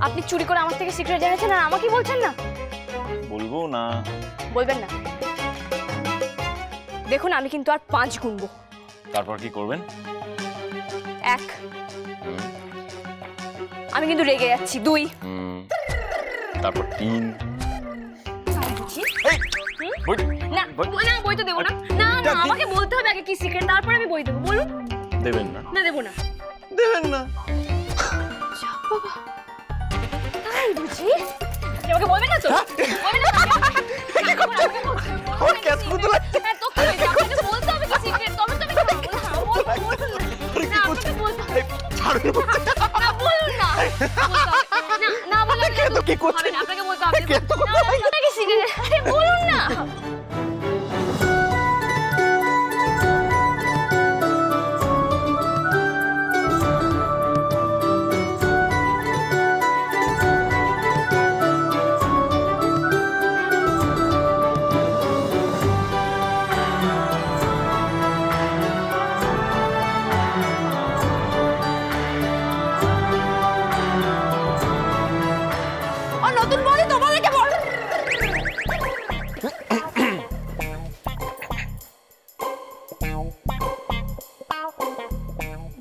আপনি চুরি করে আমার থেকে সিক্রেট জেনেছেন আর আমাকে বলছেন না? বলবো না। বলবেন না? দেখুন আমি কিন্তু আর 5 গুনবো। তারপর কি করবেন? 1, আমি কিন্তু রেগে যাচ্ছি। 2, তারপর 3। না না, বই তো দেবো না। না না, আমাকে বলতে হবে আগে কি সিক্রেট, তারপরে আমি বই দেবো। বলুন। দেবেন না? না দেবো না। দেবেন না? বাবা তাই বুঝি? আমাকে বলবেন না তো? বলবেন না? ও কেস কুতু লাগছে। তো কি আপনাকে বলতে হবে কি সিক্রেট, তবে তো আমি বলবো। না আমাকে বলতে হবে। ছাড়ুন। না বলুন না। না না বলুন না। তো কি করছেন? আপনাকে বলতে হবে। না কি সিক্রেট? আরে বলুন না।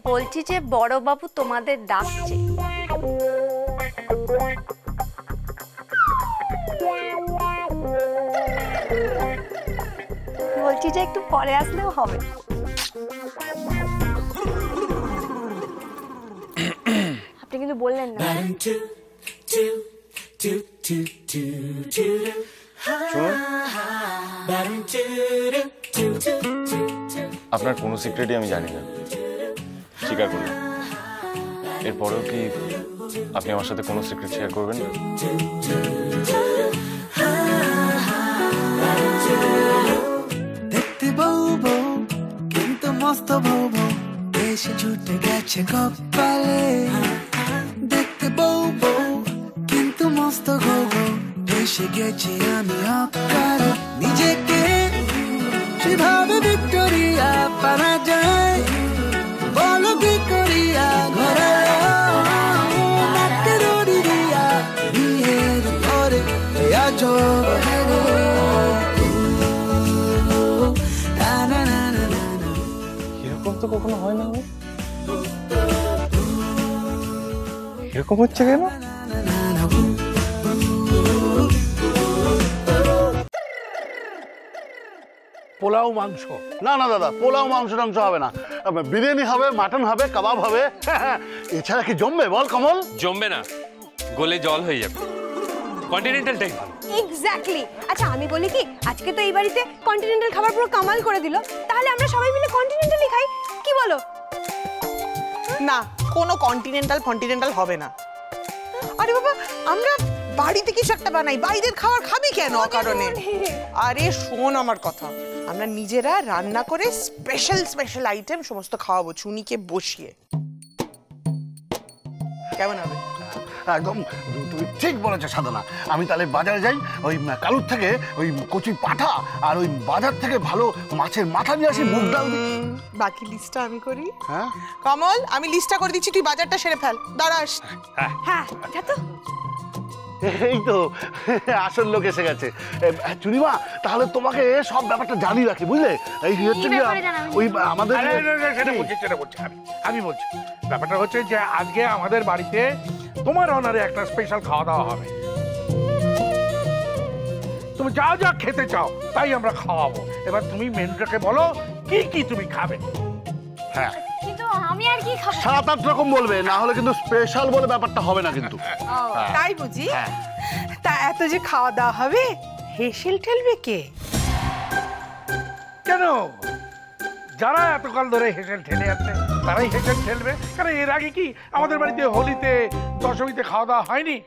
বলছি যে বড় বাবু তোমাদের ডাকছে। বলছি যে একটু পরে আসলেও হবে। আপনি কিন্তু বললেন না। আপনার কোনো সিক্রেটই আমি জানি না, স্বীকার করলাম। এরপরেও কি আপনি আমার সাথে কোনো সিক্রেট শেয়ার করবেন না? দেখতে বউ বউ কিন্তু মস্ত বউ বউ বেশি ছুটে গেছে কপালে। দেখতে বউ বউ কিন্তু মস্ত গো গো বেশি গেছি আমি অকালে। নিজেকে সেভাবে ভিক্টোরিয়া পারা যায়, বলো কি করিয়া ঘরে নাটকে দড়ি দিয়া বিয়ের পরে আজ এরকম তো কখনো হয় না। এরকম হচ্ছে কেন? পোলাও মাংস? না না দাদা, পোলাও মাংস টাংস হবে না, বিরিয়ানি হবে, মাটন হবে, কাবাব হবে। এছাড়া কি জমবে বল কমল? জমবে না, গলে জল হয়ে যাবে। Continental type. এক্স্যাক্টলি। আচ্ছা আমি বলি কি, আজকে তো এই বাড়িতে কন্টিনেন্টাল খাবার পুরো কামাল করে দিল, তাহলে আমরা সবাই মিলে কন্টিনেন্টালই খাই, কি বলো? না, কোনো কন্টিনেন্টাল হবে না। আরে বাবা, আমরা বাড়িতে কিছু একটা বানাই, বাইরের খাবার খাবি কেন অকারণে? আরে শোন আমার কথা, আমরা নিজেরা রান্না করে স্পেশাল আইটেম সমস্ত খাওয়াবো চুনিকে বসিয়ে। কেমন হবে? একদম তুমি ঠিক বলেছো সাধনা। আমি তাহলে বাজারে যাই, ওই কালুর থেকে ওই কচি পাঠা আর ওই বাজার থেকে ভালো মাছের মাথা নিয়ে আসি, মুগ ডাল দিই। বাকি লিস্টটা আমি করি। হ্যাঁ কমল, আমি লিস্টটা করে দিচ্ছি, তুই বাজারটা সেরে ফেল। দাঁড়াস। হ্যাঁ তো এই তো আসল লোক এসে গেছে। চুনিমা, তাহলে তোমাকে সব ব্যাপারটা জানিয়ে রাখি, বুঝলে? এই হচ্ছে ওই আমাদের সেটা বলছি আমি বলছি ব্যাপারটা হচ্ছে যে আজকে আমাদের বাড়িতে তোমার অনারে একটা স্পেশাল খাওয়া দাওয়া হবে। তুমি যা যা খেতে চাও তাই আমরা খাওয়াবো। এবার তুমি মেনুটাকে বলো কি কি তুমি খাবে। হ্যাঁ, কিন্তু আমি আর কি খাবো? 7-8 রকম বলবে, না হলে কিন্তু স্পেশাল বলে ব্যাপারটা হবে না কিন্তু। তাই বুঝি? তা এত যে খাওয়া দাওয়া হবে, হেসেল ঠেলবে কে? কেন? যারা এতকাল ধরে হেসেল ঠেলে যাচ্ছে তারাই হেসেল ঠেলবে। কারণ এর আগে কি আমাদের বাড়িতে হোলিতে, দশমীতে খাওয়া দাওয়া হয়নি?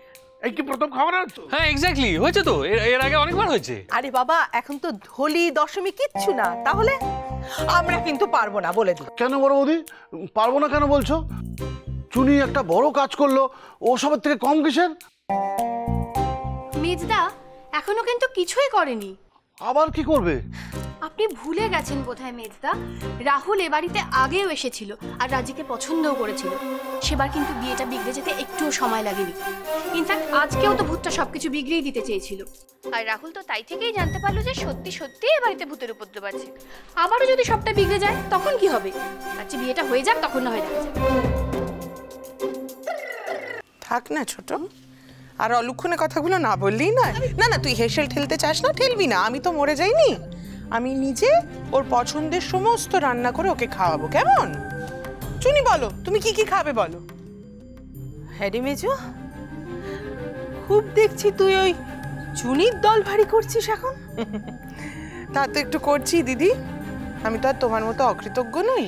এই কি প্রথম খাওয়া না? হ্যাঁ এক্স্যাক্টলি, হয়েছে তো, এর আগে অনেকবার হয়েছে। আরে বাবা, এখন তো হোলি দশমী কিচ্ছু না, তাহলে আমরা কিন্তু পারবো না বলে দিই। কেন বড় বৌদি পারবো না কেন বলছো? চুনি একটা বড় কাজ করলো, ও সবের থেকে কম কিসের? মেজদা এখনো কিন্তু কিছুই করেনি। আবার কি করবে? আপনি ভুলে গেছেন বোধহয় মেজদা, রাহুল এ বাড়িতে আগেও এসেছিল আর রাজিকে পছন্দও করেছিল। সেবার কিন্তু বিয়েটা বিগড়ে যেতে একটুও সময় লাগেনি। ইনফ্যাক্ট আজকেও তো ভূতটা সবকিছু বিগড়েই দিতে চেয়েছিল। আর রাহুল তো তাই থেকেই জানতে পারলো যে সত্যি সত্যি এ বাড়িতে ভূতের উপদ্রব আছে। আবারও যদি সবটা বিগড়ে যায় তখন কি হবে? আচ্ছা বিয়েটা হয়ে যাক, তখন না হয় দেখা যাবে। থাক না ছোট, আর অলুক্ষণে কথাগুলো না বললেই না। না না, তুই হেসেল ঠেলতে চাস না, ঠেলবি না। আমি তো মরে যাইনি, আমি নিজে ওর পছন্দের সমস্ত রান্না করে ওকে খাওয়াবো, কেমন? চুনি বলো, তুমি কি কি খাবে বলো। হ্যাঁ রে মেজো, খুব দেখছি তুই ওই চুনির দল ভারী করছিস এখন। তা তো একটু করছি দিদি, আমি তো আর তোমার মতো অকৃতজ্ঞ নই।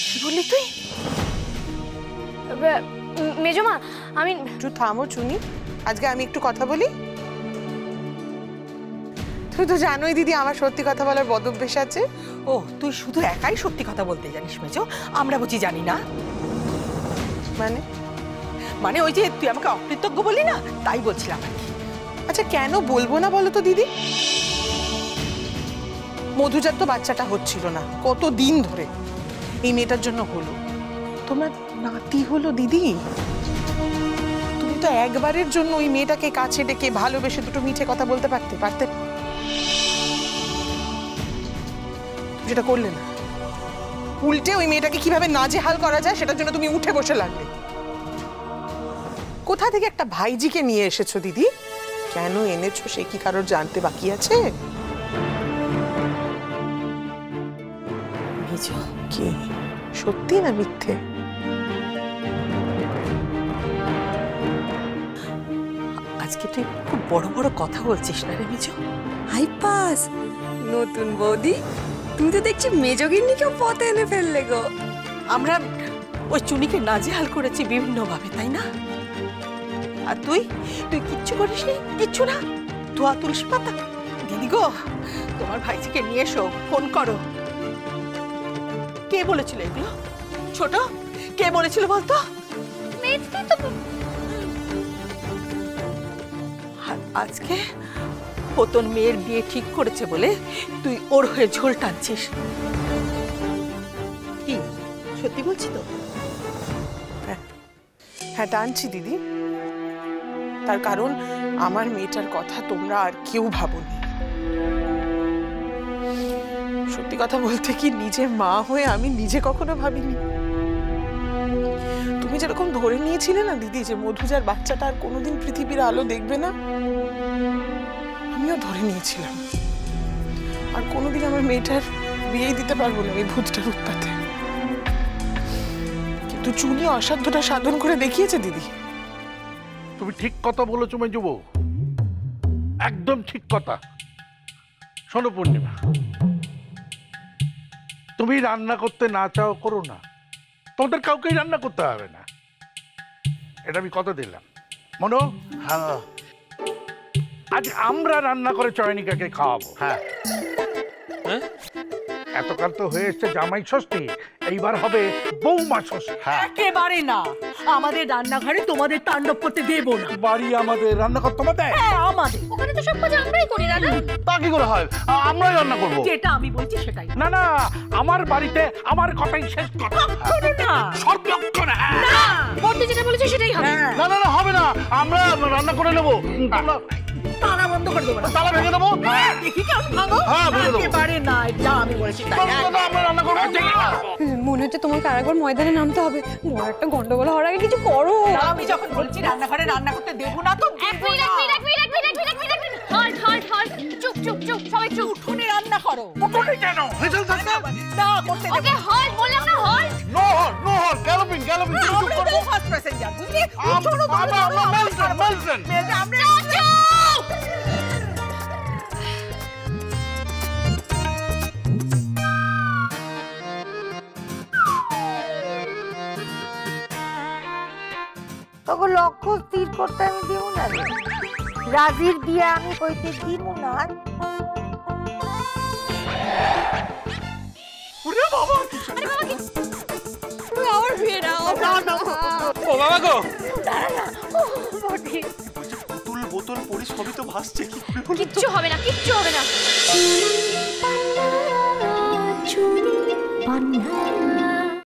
কি বললি তুই? মেজমা আমি একটু থামো চুনি, আজকে আমি একটু কথা বলি। তুই তো জানোই দিদি, আমার সত্যি কথা বলার বদ অভ্যেস আছে। ও তুই শুধু একাই সত্যি কথা বলতে জানিস মেজো, আমরা বুঝি জানি না। মানে মানে ওই যে তুই আমাকে অকৃতজ্ঞ বলি না, তাই বলছিলাম আর কি। আচ্ছা কেন বলবো না বলো তো দিদি? মধুজার তো বাচ্চাটা হচ্ছিল না কত দিন ধরে, এই মেয়েটার জন্য হলো। তোমার নাতি হলো দিদি, তুমি তো একবারের জন্য ওই মেয়েটাকে কাছে ডেকে ভালোবেসে দুটো মিঠে কথা বলতে পারতে। যেটা করলে না, উল্টে ওই মেয়েটাকে কিভাবে নাজেহাল করা যায় সেটার জন্য তুমি উঠে বসে লাগলে। কোথা থেকে একটা ভাইজিকে নিয়ে এসেছো দিদি? কেন এনেছো সে কি কারোর জানতে বাকি আছে? কি সত্যি না মিথ্যে? আজকে তুই খুব বড় বড় কথা বলছিস না রে মেজো। হাই পাস নতুন বৌদি, তুমি তো দেখছি মেজগিন্নিকেও পথে এনে ফেললে গো। আমরা ওই চুনিকে নাজেহাল করেছি বিভিন্নভাবে, তাই না? আর তুই কিচ্ছু করিস নি, কিচ্ছু না। ধোয়া তুলসী পাতা। দিদি গো, তোমার ভাইজিকে নিয়ে এসো, ফোন করো। কে বলেছিল এগুলো? ছোট, কে বলেছিল বলতো? আজকে ও তোর মেয়ের বিয়ে ঠিক করেছে বলে তুই ওর হয়ে ঝোল টানছিস। কি সত্যি বলছি তো? হ্যাঁ টানছি দিদি, তার কারণ আমার মেয়েটার কথা তোমরা আর কেউ ভাবোনি। সত্যি কথা বলতে কি, নিজের মা হয়ে আমি নিজে কখনো ভাবিনি। তুমি যেরকম ধরে নিয়েছিলে না দিদি যে মধুজার বাচ্চাটা আর কোনোদিন পৃথিবীর আলো দেখবে না, আমিও ধরে নিয়েছিলাম আর কোনোদিন আমার মেয়েটার বিয়ে দিতে পারবো না এই ভূতটার উৎপাতে। কিন্তু চুনি অসাধ্যটা সাধন করে দেখিয়েছে দিদি। তুমি ঠিক কথা বলেছো মেজো বউ, একদম ঠিক কথা। শোনো পূর্ণিমা, তুমি রান্না করতে না চাও করো না, তোমাদের কাউকেই রান্না করতে হবে না, এটা আমি কথা দিলাম। মনো, হ্যাঁ আজ আমরা রান্না করে চয়নিকাকে খাওয়াবো। হ্যাঁ, এতকাল তো হয়ে এসছে জামাই ষষ্ঠী, এইবার হবে বৌমা ষষ্ঠী। একেবারে না, আমাদের রান্নাঘরে তোমাদের তাণ্ডব করতে দেবো না। বাড়ি আমাদের, রান্নাঘর তোমাদের। হ্যাঁ আমাদের। ওখানে তো সব কাজ আমরাই করি দাদা। তা কি করে হয়? আমরাই রান্না করবো। যেটা আমি বলছি সেটাই। না না, আমার বাড়িতে আমার কথাই শেষ কথা। না সর্বক্ষণ না, বড়দি যেটা বলেছে সেটাই হবে। না না না, হবে না, আমরা রান্না করে নেবো। তালা বন্ধ করে দেবো না, তালা ভেঙে দেবো। দেখি কেমন ভাঙো। হ্যাঁ, ভেঙে দেবো। একেবারে না, যা আমি বলেছি তাই। আমরা রান্না করবো। মনে হচ্ছে তোমার কারাগার ময়দানে নামতে হবে। বড় একটা গন্ডগোল হওয়ার আগে কিছু করো। আমি যখন বলছি রান্নাঘরে রান্না করতে দেবো না তো দেবো না। হল্ট, চুপ চুপ চুপ, সবাই চুপ। উঠোনে রান্না করো। উঠোনে কেন? হেসেল থাকতে না করতে দেবো ওকে হল্ট বললাম না, হল্ট। নো হল, নো হল, গ্যালোপিং গ্যালোপিং। আমরা তো ফার্স্ট প্যাসেঞ্জার, বুঝলি? উঠোনে আমরা মেলছেন মেলছেন। আমরা তোকে লক্ষ্য স্থির করতে আমি দিব না রে। রাজির বিয়ে আমি কইতে দিব না। আমার বিয়ে না। ও বাবা গো, দাঁড়া না, ও বটি। পুতুল বোতল পড়ি সবই তো ভাসছে, কি করে হলো? কিচ্ছু হবে না, কিচ্ছু হবে না।